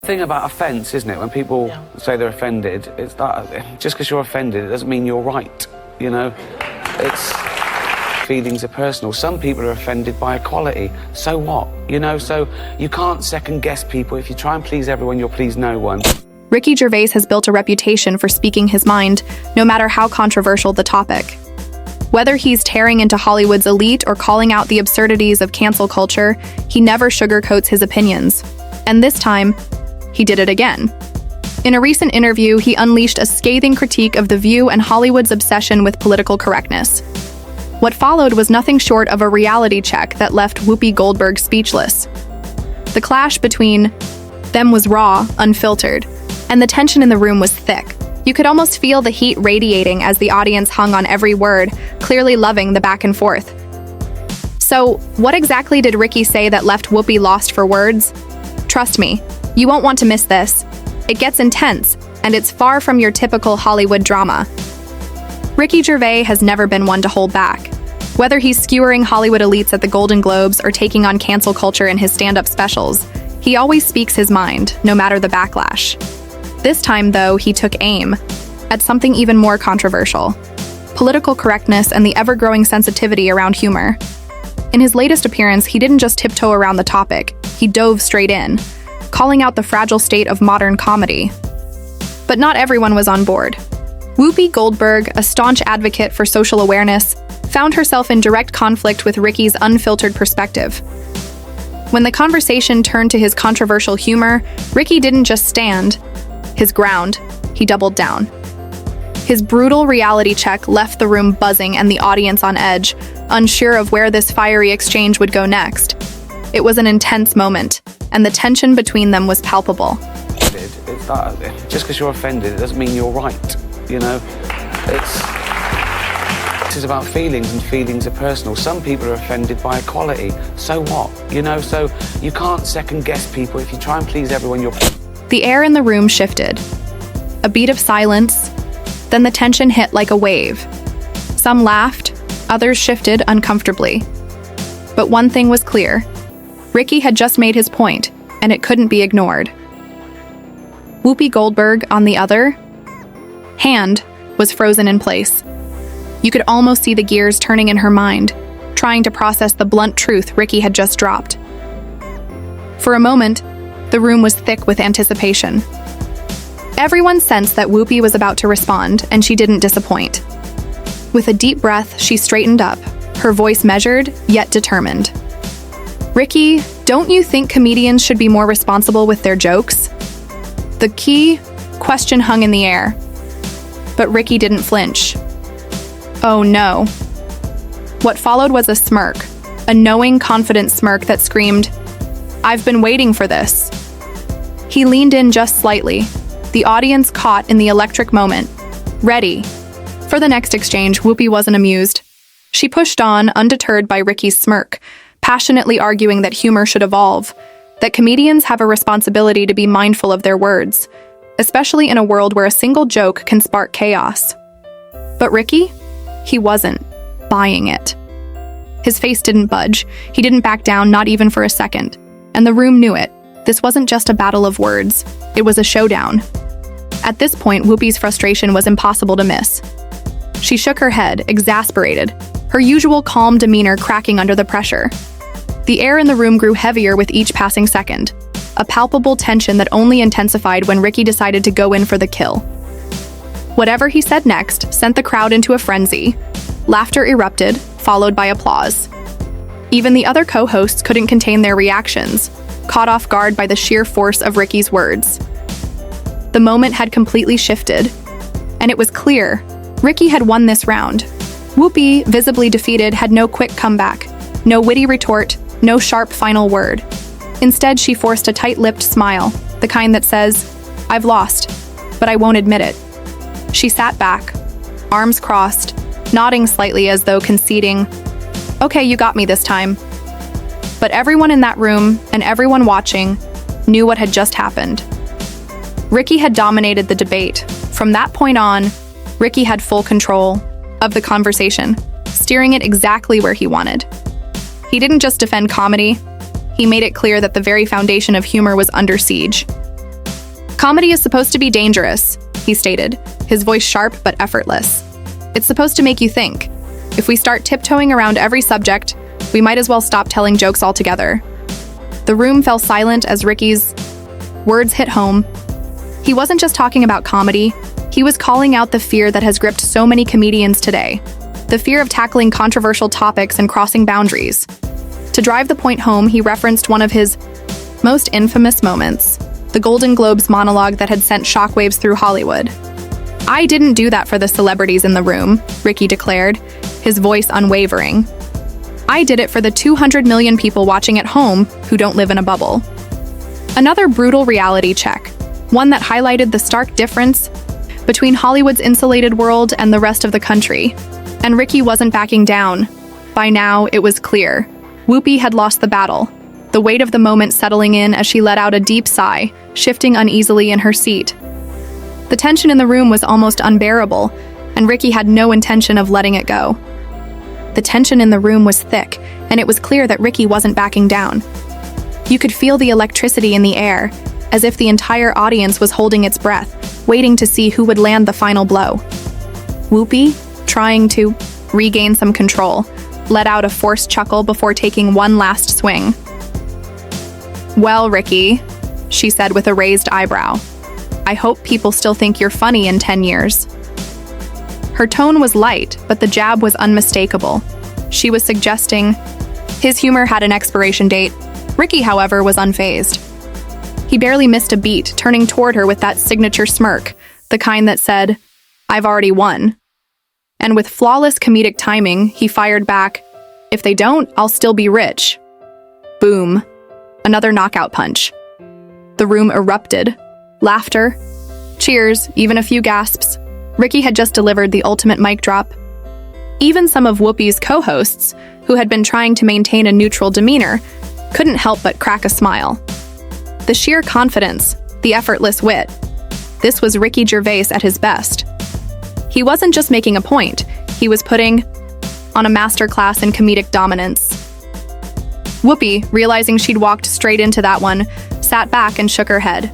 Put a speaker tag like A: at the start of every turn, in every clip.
A: thing about offence, isn't it? When people say they're offended, it's that just because you're offended, it doesn't mean you're right, you know? It's... Feelings are personal. Some people are offended by equality. So what? You know, so you can't second-guess people. If you try and please everyone, you'll please no one.
B: Ricky Gervais has built a reputation for speaking his mind, no matter how controversial the topic. Whether he's tearing into Hollywood's elite or calling out the absurdities of cancel culture, he never sugarcoats his opinions. And this time, he did it again. In a recent interview, he unleashed a scathing critique of The View and Hollywood's obsession with political correctness. What followed was nothing short of a reality check that left Whoopi Goldberg speechless. The clash between them was raw, unfiltered, and the tension in the room was thick. You could almost feel the heat radiating as the audience hung on every word, clearly loving the back and forth. So, what exactly did Ricky say that left Whoopi lost for words? Trust me, you won't want to miss this. It gets intense, and it's far from your typical Hollywood drama. Ricky Gervais has never been one to hold back. Whether he's skewering Hollywood elites at the Golden Globes or taking on cancel culture in his stand-up specials, he always speaks his mind, no matter the backlash. This time, though, he took aim at something even more controversial: political correctness and the ever-growing sensitivity around humor. In his latest appearance, he didn't just tiptoe around the topic, he dove straight in, calling out the fragile state of modern comedy. But not everyone was on board. Whoopi Goldberg, a staunch advocate for social awareness, found herself in direct conflict with Ricky's unfiltered perspective. When the conversation turned to his controversial humor, Ricky didn't just stand his ground, he doubled down. His brutal reality check left the room buzzing and the audience on edge, unsure of where this fiery exchange would go next. It was an intense moment, and the tension between them was palpable.
A: It's that, just because you're offended, it doesn't mean you're right. You know, this is about feelings, and feelings are personal. Some people are offended by equality. So what? You know, so you can't second-guess people. If you try and please everyone, you'll...
B: The air in the room shifted. A beat of silence, then the tension hit like a wave. Some laughed, others shifted uncomfortably. But one thing was clear. Ricky had just made his point, and it couldn't be ignored. Whoopi Goldberg, on the other hand, was frozen in place. You could almost see the gears turning in her mind, trying to process the blunt truth Ricky had just dropped. For a moment, the room was thick with anticipation. Everyone sensed that Whoopi was about to respond, and she didn't disappoint. With a deep breath, she straightened up, her voice measured, yet determined. "Ricky, don't you think comedians should be more responsible with their jokes?" The key question hung in the air. But Ricky didn't flinch. Oh no. What followed was a smirk, a knowing, confident smirk that screamed, "I've been waiting for this." He leaned in just slightly, the audience caught in the electric moment, ready. For the next exchange, Whoopi wasn't amused. She pushed on, undeterred by Ricky's smirk, passionately arguing that humor should evolve, that comedians have a responsibility to be mindful of their words, especially in a world where a single joke can spark chaos. But Ricky? He wasn't buying it. His face didn't budge. He didn't back down, not even for a second. And the room knew it. This wasn't just a battle of words. It was a showdown. At this point, Whoopi's frustration was impossible to miss. She shook her head, exasperated, her usual calm demeanor cracking under the pressure. The air in the room grew heavier with each passing second, a palpable tension that only intensified when Ricky decided to go in for the kill. Whatever he said next sent the crowd into a frenzy. Laughter erupted, followed by applause. Even the other co-hosts couldn't contain their reactions, caught off guard by the sheer force of Ricky's words. The moment had completely shifted, and it was clear Ricky had won this round. Whoopi, visibly defeated, had no quick comeback, no witty retort, no sharp final word. Instead, she forced a tight-lipped smile, the kind that says, "I've lost, but I won't admit it." She sat back, arms crossed, nodding slightly as though conceding, "Okay, you got me this time." But everyone in that room, and everyone watching, knew what had just happened. Ricky had dominated the debate. From that point on, Ricky had full control of the conversation, steering it exactly where he wanted. He didn't just defend comedy, he made it clear that the very foundation of humor was under siege. "Comedy is supposed to be dangerous," he stated, his voice sharp but effortless. "It's supposed to make you think. If we start tiptoeing around every subject, we might as well stop telling jokes altogether." The room fell silent as Ricky's words hit home. He wasn't just talking about comedy, he was calling out the fear that has gripped so many comedians today. The fear of tackling controversial topics and crossing boundaries. To drive the point home, he referenced one of his most infamous moments, the Golden Globes monologue that had sent shockwaves through Hollywood. "I didn't do that for the celebrities in the room," Ricky declared, his voice unwavering. "I did it for the 200 million people watching at home who don't live in a bubble." Another brutal reality check, one that highlighted the stark difference between Hollywood's insulated world and the rest of the country. And Ricky wasn't backing down. By now, it was clear. Whoopi had lost the battle, the weight of the moment settling in as she let out a deep sigh, shifting uneasily in her seat. The tension in the room was almost unbearable, and Ricky had no intention of letting it go. The tension in the room was thick, and it was clear that Ricky wasn't backing down. You could feel the electricity in the air, as if the entire audience was holding its breath, waiting to see who would land the final blow. Whoopi, trying to regain some control, let out a forced chuckle before taking one last swing. "Well, Ricky," she said with a raised eyebrow, "I hope people still think you're funny in 10 years. Her tone was light, but the jab was unmistakable. She was suggesting his humor had an expiration date. Ricky, however, was unfazed. He barely missed a beat, turning toward her with that signature smirk, the kind that said, "I've already won." And with flawless comedic timing, he fired back, "If they don't, I'll still be rich." Boom. Another knockout punch. The room erupted. Laughter, cheers, even a few gasps. Ricky had just delivered the ultimate mic drop. Even some of Whoopi's co-hosts, who had been trying to maintain a neutral demeanor, couldn't help but crack a smile. The sheer confidence, the effortless wit. This was Ricky Gervais at his best. He wasn't just making a point, he was putting on a masterclass in comedic dominance. Whoopi, realizing she'd walked straight into that one, sat back and shook her head.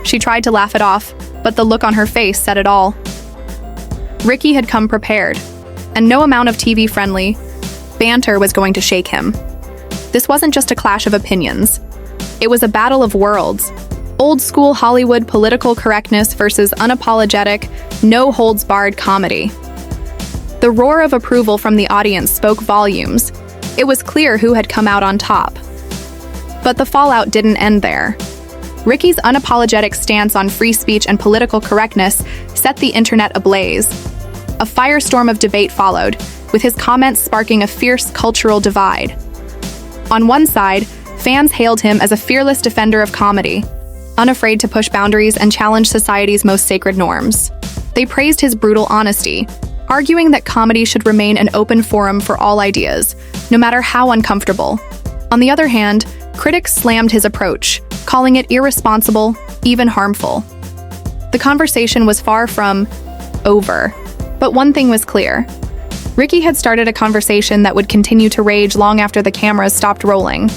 B: She tried to laugh it off, but the look on her face said it all. Ricky had come prepared, and no amount of TV-friendly banter was going to shake him. This wasn't just a clash of opinions. It was a battle of worlds. Old-school Hollywood political correctness versus unapologetic, no-holds-barred comedy. The roar of approval from the audience spoke volumes. It was clear who had come out on top. But the fallout didn't end there. Ricky's unapologetic stance on free speech and political correctness set the internet ablaze. A firestorm of debate followed, with his comments sparking a fierce cultural divide. On one side, fans hailed him as a fearless defender of comedy, unafraid to push boundaries and challenge society's most sacred norms. They praised his brutal honesty, arguing that comedy should remain an open forum for all ideas, no matter how uncomfortable. On the other hand, critics slammed his approach, calling it irresponsible, even harmful. The conversation was far from over, but one thing was clear. Ricky had started a conversation that would continue to rage long after the cameras stopped rolling.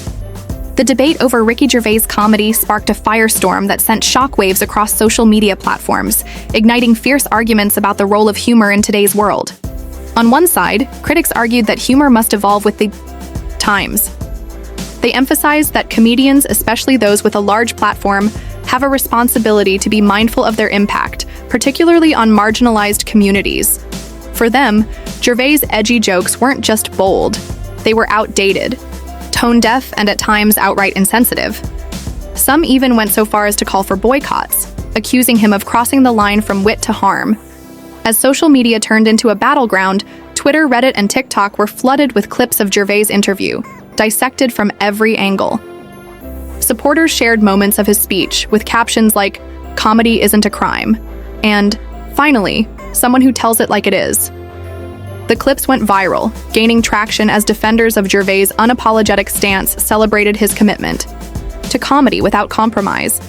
B: The debate over Ricky Gervais' comedy sparked a firestorm that sent shockwaves across social media platforms, igniting fierce arguments about the role of humor in today's world. On one side, critics argued that humor must evolve with the times. They emphasized that comedians, especially those with a large platform, have a responsibility to be mindful of their impact, particularly on marginalized communities. For them, Gervais' edgy jokes weren't just bold, they were outdated, tone-deaf, and at times outright insensitive. Some even went so far as to call for boycotts, accusing him of crossing the line from wit to harm. As social media turned into a battleground, Twitter, Reddit, and TikTok were flooded with clips of Gervais' interview, dissected from every angle. Supporters shared moments of his speech with captions like, "Comedy isn't a crime," and, "Finally, someone who tells it like it is." The clips went viral, gaining traction as defenders of Gervais' unapologetic stance celebrated his commitment to comedy without compromise.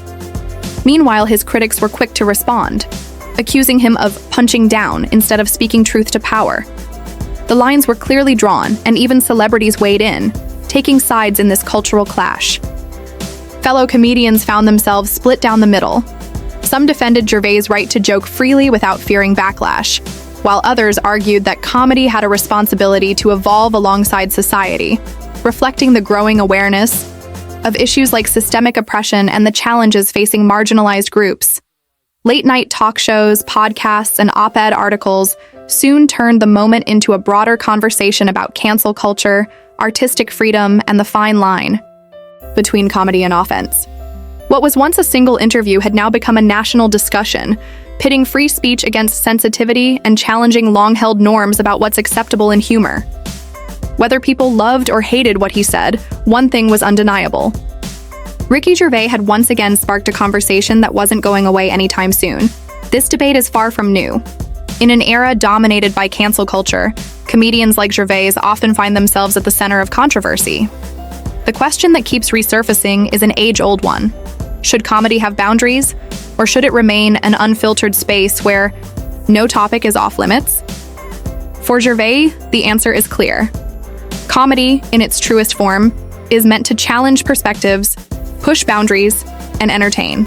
B: Meanwhile, his critics were quick to respond, accusing him of punching down instead of speaking truth to power. The lines were clearly drawn, and even celebrities weighed in, taking sides in this cultural clash. Fellow comedians found themselves split down the middle. Some defended Gervais' right to joke freely without fearing backlash, while others argued that comedy had a responsibility to evolve alongside society, reflecting the growing awareness of issues like systemic oppression and the challenges facing marginalized groups. Late-night talk shows, podcasts, and op-ed articles soon turned the moment into a broader conversation about cancel culture, artistic freedom, and the fine line between comedy and offense. What was once a single interview had now become a national discussion, pitting free speech against sensitivity and challenging long-held norms about what's acceptable in humor. Whether people loved or hated what he said, one thing was undeniable. Ricky Gervais had once again sparked a conversation that wasn't going away anytime soon. This debate is far from new. In an era dominated by cancel culture, comedians like Gervais often find themselves at the center of controversy. The question that keeps resurfacing is an age-old one. Should comedy have boundaries, or should it remain an unfiltered space where no topic is off-limits? For Gervais, the answer is clear. Comedy, in its truest form, is meant to challenge perspectives, push boundaries, and entertain.